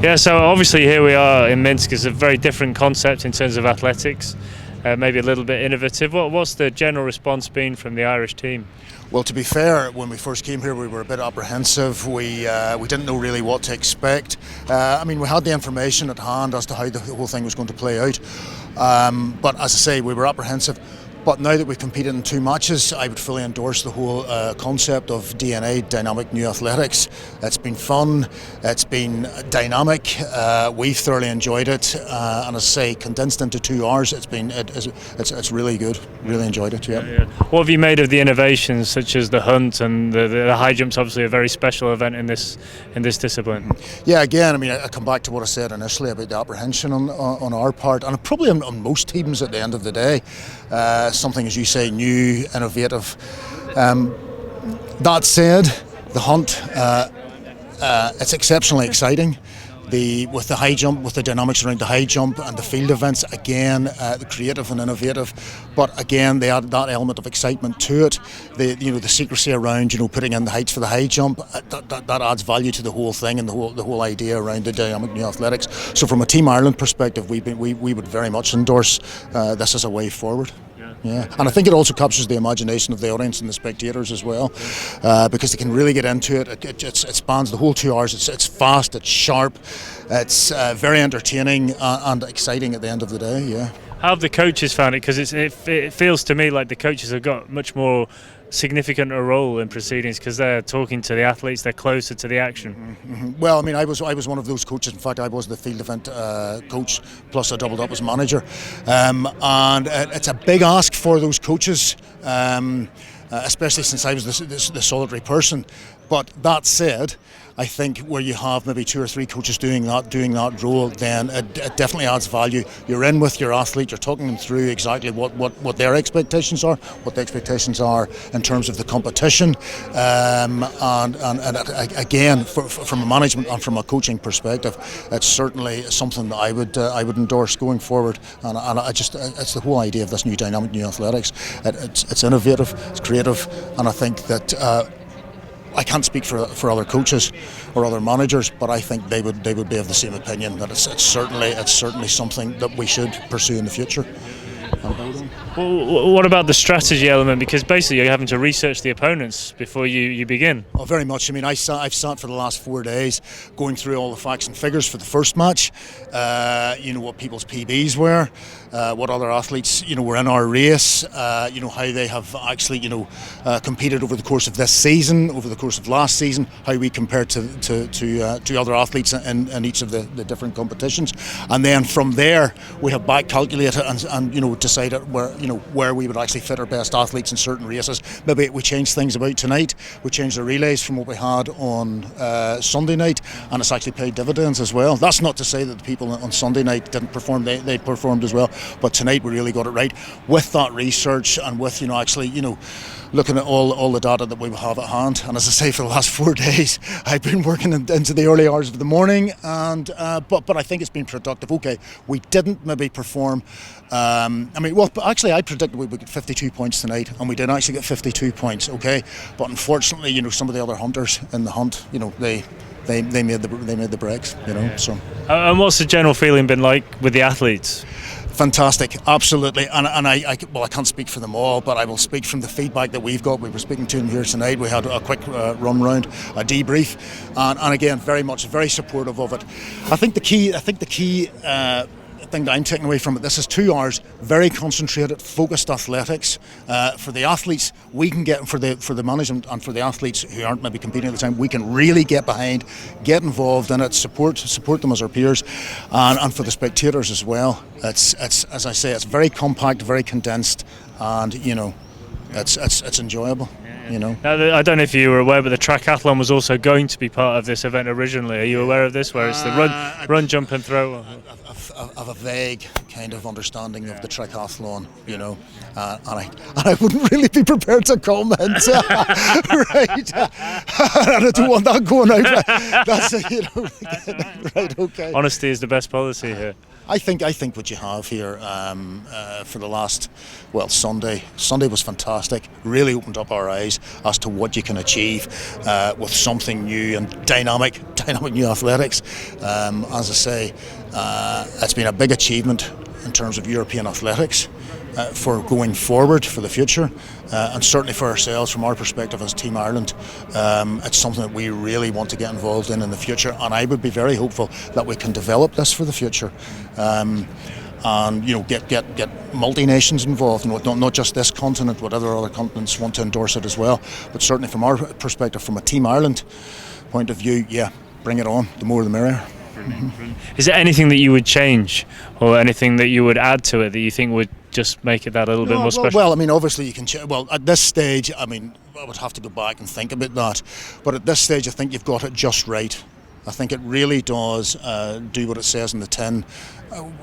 Yeah, so obviously here we are in Minsk. It's a very different concept in terms of athletics, maybe a little bit innovative. What's the general response been from the Irish team? Well, to be fair, when we first came here, we were a bit apprehensive. We didn't know really what to expect. We had the information at hand as to how the whole thing was going to play out. But as I say, we were apprehensive. But now that we've competed in 2 matches, I would fully endorse the whole concept of DNA, dynamic new athletics. It's been fun, it's been dynamic, we've thoroughly enjoyed it, and as I say, condensed into 2 hours, it's really good, really enjoyed it, yeah. What have you made of the innovations such as the hunt and the high jump's obviously a very special event in this discipline? Yeah, again, I come back to what I said initially about the apprehension on our part, and probably on most teams at the end of the day. Something, as you say, new, innovative. That said, the hunt, it's exceptionally exciting. With the high jump, with the dynamics around the high jump and the field events, again, creative and innovative. But again, they add that element of excitement to it. The secrecy around putting in the heights for the high jump, that adds value to the whole thing and the whole idea around the dynamic new athletics. So from a Team Ireland perspective, we would very much endorse this as a way forward. Yeah, and I think it also captures the imagination of the audience and the spectators as well, because they can really get into it. It spans the whole 2 hours. It's fast, it's sharp, it's very entertaining and exciting at the end of the day. Yeah. How have the coaches found it? Because it feels to me like the coaches have got much more significant a role in proceedings because they're talking to the athletes, they're closer to the action. Mm-hmm. Well, I was one of those coaches. In fact, I was the field event coach, plus I doubled up as manager, and it's a big ask for those coaches, especially since I was the solitary person. But that said, I think where you have maybe 2 or 3 coaches doing that role, then it definitely adds value. You're in with your athlete, you're talking them through exactly what their expectations are, what the expectations are in terms of the competition, and again, from a management and from a coaching perspective, it's certainly something that I would endorse going forward. And it's the whole idea of this new dynamic new athletics. It's innovative, it's creative, and I think that. I can't speak for other coaches or other managers, but I think they would be of the same opinion that it's certainly something that we should pursue in the future. Well, what about the strategy element? Because basically you're having to research the opponents before you begin. Oh, very much. I've sat for the last 4 days going through all the facts and figures for the first match. What people's PBs were, what other athletes were in our race. How they have actually competed over the course of this season, over the course of last season. How we compared to other athletes in each of the different competitions, and then from there we have back calculated and decided where we would actually fit our best athletes in certain races. Maybe we changed things about tonight. We changed the relays from what we had on Sunday night, and it's actually paid dividends as well. That's not to say that the people on Sunday night didn't perform. They performed as well, but tonight we really got it right with that research and with looking at all the data that we have at hand. And as I say, for the last 4 days I've been working into the early hours of the morning, and but I think it's been productive. Okay, we didn't maybe perform actually I predicted we would get 52 points tonight, and we did actually get 52 points, okay, but unfortunately some of the other hunters in the hunt, they made the breaks, so. And what's the general feeling been like with the athletes? Fantastic, absolutely, and I can't speak for them all, but I will speak from the feedback that we've got. We were speaking to them here tonight. We had a quick run round, a debrief, and again, very supportive of it. I think the key thing that I'm taking away from it, this is 2 hours, very concentrated, focused athletics. For the athletes, we can get, for the management and for the athletes who aren't maybe competing at the time, we can really get behind, get involved in it, support them as our peers, and for the spectators as well. It's as I say, it's very compact, very condensed, and it's enjoyable. Now, I don't know if you were aware, but the triathlon was also going to be part of this event originally. Are you aware of this, where it's the run, jump and throw? I have a vague kind of understanding of the triathlon, and I wouldn't really be prepared to comment. Right, and I don't want that going out. That's right, okay. Honesty is the best policy here. I think what you have here for the last, Sunday was fantastic. Really opened up our eyes as to what you can achieve with something new and dynamic. dynamic new athletics. As I say, it's been a big achievement in terms of European athletics for going forward for the future, and certainly for ourselves from our perspective as Team Ireland. It's something that we really want to get involved in the future, and I would be very hopeful that we can develop this for the future. And get multi-nations involved, and not just this continent, but other continents want to endorse it as well. But certainly from our perspective, from a Team Ireland point of view, yeah, bring it on. The more the merrier. Brilliant. Is there anything that you would change, or anything that you would add to it that you think would just make it that a little bit more special? Well, I mean, obviously you can. Well, at this stage, I mean, I would have to go back and think about that. But at this stage, I think you've got it just right. I think it really does do what it says in the tin.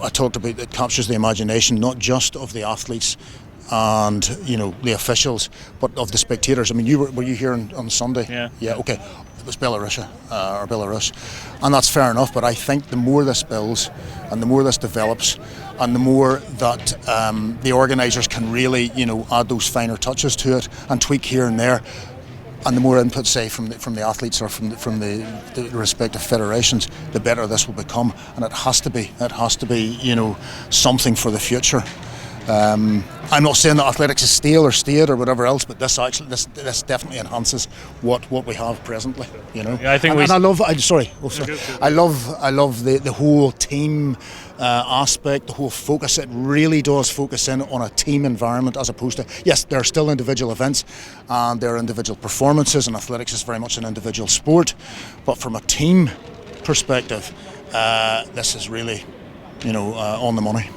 I talked about it captures the imagination not just of the athletes and the officials, but of the spectators. I mean, were you here on Sunday? Yeah. Okay. It was Belarus, and that's fair enough. But I think the more this builds, and the more this develops, and the more that the organisers can really add those finer touches to it and tweak here and there. And the more input, say, from the athletes or from the respective federations, the better this will become. And it has to be something for the future. I'm not saying that athletics is stale or state or whatever else, but this definitely enhances what we have presently. Yeah, I think I love the whole team aspect, the whole focus. It really does focus in on a team environment as opposed to, yes, there are still individual events and there are individual performances, and athletics is very much an individual sport, but from a team perspective, this is really on the money.